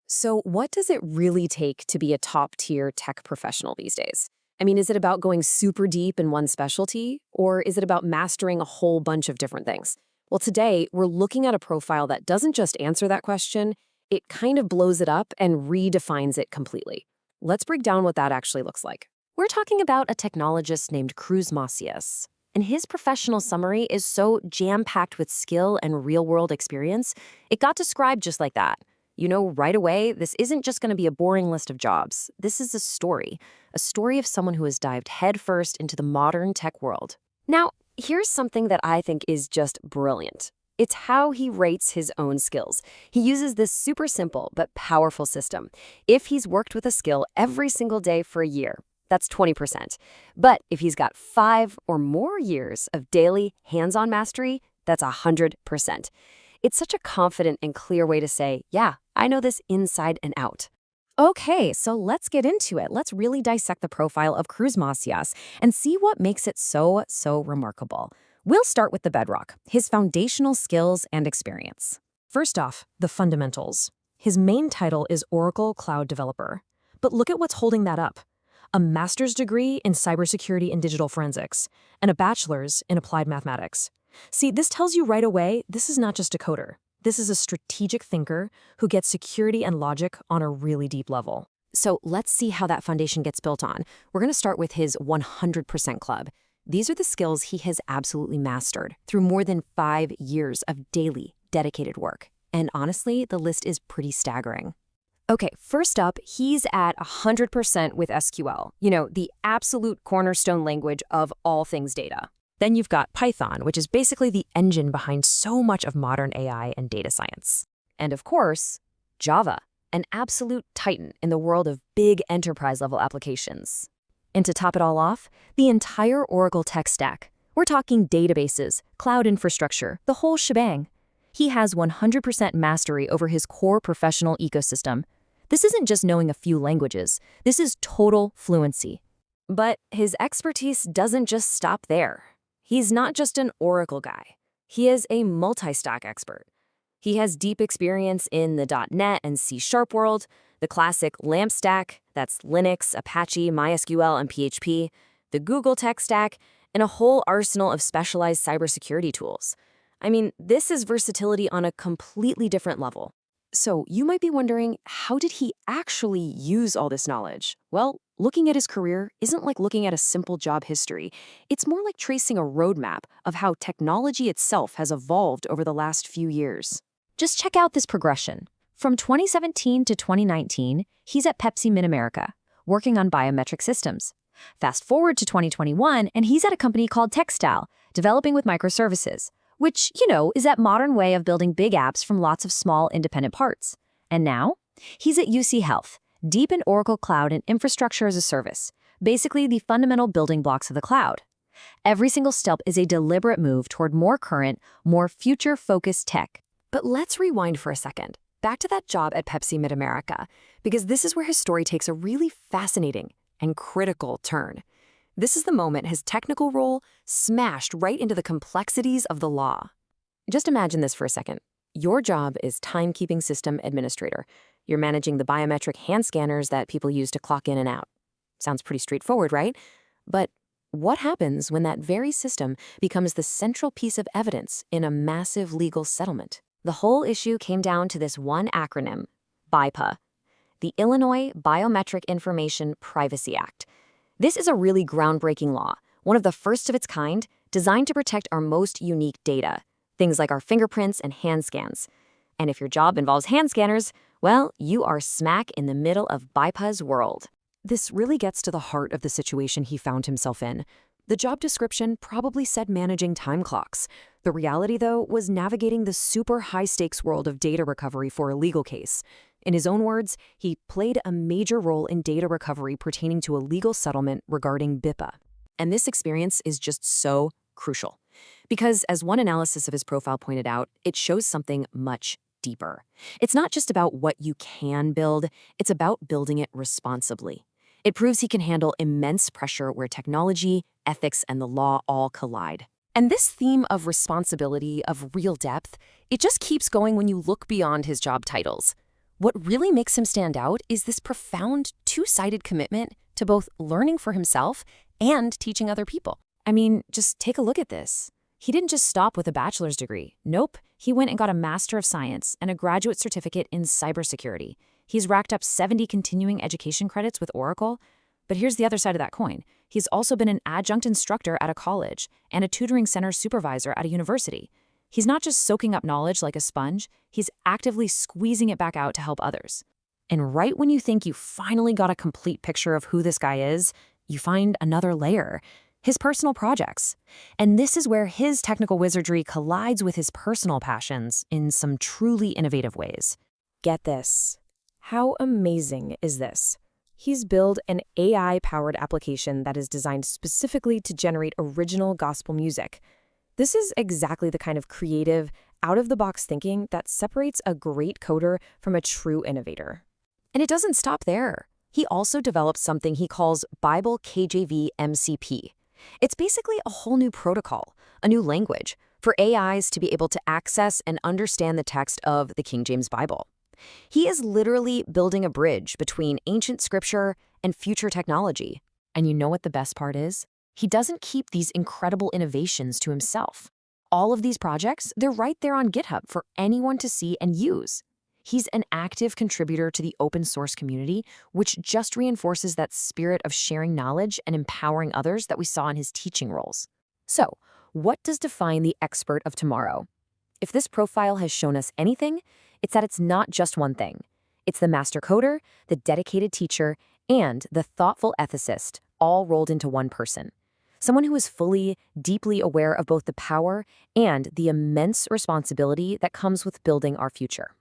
So, what does it really take to be a top-tier tech professional these days? I mean, is it about going super deep in one specialty, or is it about mastering a whole bunch of different things? Well, today, we're looking at a profile that doesn't just answer that question, it kind of blows it up and redefines it completely. Let's break down what that actually looks like. We're talking about a technologist named Cruz Macias. And his professional summary is so jam-packed with skill and real-world experience, it got described just like that. You know, right away, this isn't just going to be a boring list of jobs. This is a story of someone who has dived headfirst into the modern tech world. Now, here's something that I think is just brilliant. It's how he rates his own skills. He uses this super simple but powerful system. If he's worked with a skill every single day for a year, that's 20%. But if he's got 5 or more years of daily hands-on mastery, that's 100%. It's such a confident and clear way to say, yeah, I know this inside and out. Okay, so let's get into it. Let's really dissect the profile of Cruz Macias and see what makes it so remarkable. We'll start with the bedrock, his foundational skills and experience. First off, the fundamentals. His main title is Oracle Cloud Developer. But look at what's holding that up. A master's degree in cybersecurity and digital forensics, and a bachelor's in applied mathematics. See, this tells you right away, this is not just a coder. This is a strategic thinker who gets security and logic on a really deep level. So let's see how that foundation gets built on. We're going to start with his 100% club. These are the skills he has absolutely mastered through more than 5 years of daily, dedicated work. And honestly, the list is pretty staggering. Okay, first up, he's at 100% with SQL, the absolute cornerstone language of all things data. Then you've got Python, which is basically the engine behind so much of modern AI and data science. And of course, Java, an absolute titan in the world of big enterprise-level applications. And to top it all off, the entire Oracle tech stack. We're talking databases, cloud infrastructure, the whole shebang. He has 100% mastery over his core professional ecosystem. This isn't just knowing a few languages. This is total fluency. But his expertise doesn't just stop there. He's not just an Oracle guy. He is a multi-stack expert. He has deep experience in the .NET and C# world, the classic LAMP stack, that's Linux, Apache, MySQL, and PHP, the Google tech stack, and a whole arsenal of specialized cybersecurity tools. I mean, this is versatility on a completely different level. So you might be wondering, how did he actually use all this knowledge? Well, looking at his career isn't like looking at a simple job history. It's more like tracing a roadmap of how technology itself has evolved over the last few years. Just check out this progression. From 2017 to 2019, he's at Pepsi Mid-America, working on biometric systems. Fast forward to 2021, and he's at a company called Textile, developing with microservices, which, is that modern way of building big apps from lots of small independent parts. And now, he's at UC Health, deep in Oracle Cloud and infrastructure as a service, basically the fundamental building blocks of the cloud. Every single step is a deliberate move toward more current, more future-focused tech. But let's rewind for a second, back to that job at Pepsi Mid-America, because this is where his story takes a really fascinating and critical turn. This is the moment his technical role smashed right into the complexities of the law. Just imagine this for a second. Your job is timekeeping system administrator. You're managing the biometric hand scanners that people use to clock in and out. Sounds pretty straightforward, right? But what happens when that very system becomes the central piece of evidence in a massive legal settlement? The whole issue came down to this one acronym, BIPA, the Illinois Biometric Information Privacy Act. This is a really groundbreaking law, one of the first of its kind, designed to protect our most unique data, things like our fingerprints and hand scans. And if your job involves hand scanners, well, you are smack in the middle of BIPA's world. This really gets to the heart of the situation he found himself in. The job description probably said managing time clocks. The reality, though, was navigating the super high-stakes world of data recovery for a legal case. In his own words, he played a major role in data recovery pertaining to a legal settlement regarding BIPA. And this experience is just so crucial. Because, as one analysis of his profile pointed out, it shows something much deeper. It's not just about what you can build, it's about building it responsibly. It proves he can handle immense pressure where technology, ethics, and the law all collide. And this theme of responsibility, of real depth, it just keeps going when you look beyond his job titles. What really makes him stand out is this profound two-sided commitment to both learning for himself and teaching other people. I mean, just take a look at this. He didn't just stop with a bachelor's degree. Nope, he went and got a Master of Science and a graduate certificate in cybersecurity. He's racked up 70 continuing education credits with Oracle. But here's the other side of that coin. He's also been an adjunct instructor at a college and a tutoring center supervisor at a university. He's not just soaking up knowledge like a sponge, he's actively squeezing it back out to help others. And right when you think you finally got a complete picture of who this guy is, you find another layer. His personal projects. And this is where his technical wizardry collides with his personal passions in some truly innovative ways. Get this. How amazing is this? He's built an AI-powered application that is designed specifically to generate original gospel music. This is exactly the kind of creative, out-of-the-box thinking that separates a great coder from a true innovator. And it doesn't stop there. He also developed something he calls Bible KJV MCP. It's basically a whole new protocol, a new language, for AIs to be able to access and understand the text of the King James Bible. He is literally building a bridge between ancient scripture and future technology. And you know what the best part is? He doesn't keep these incredible innovations to himself. All of these projects, they're right there on GitHub for anyone to see and use. He's an active contributor to the open source community, which just reinforces that spirit of sharing knowledge and empowering others that we saw in his teaching roles. So, what does define the expert of tomorrow? If this profile has shown us anything, it's that it's not just one thing. It's the master coder, the dedicated teacher, and the thoughtful ethicist, all rolled into one person. Someone who is fully, deeply aware of both the power and the immense responsibility that comes with building our future.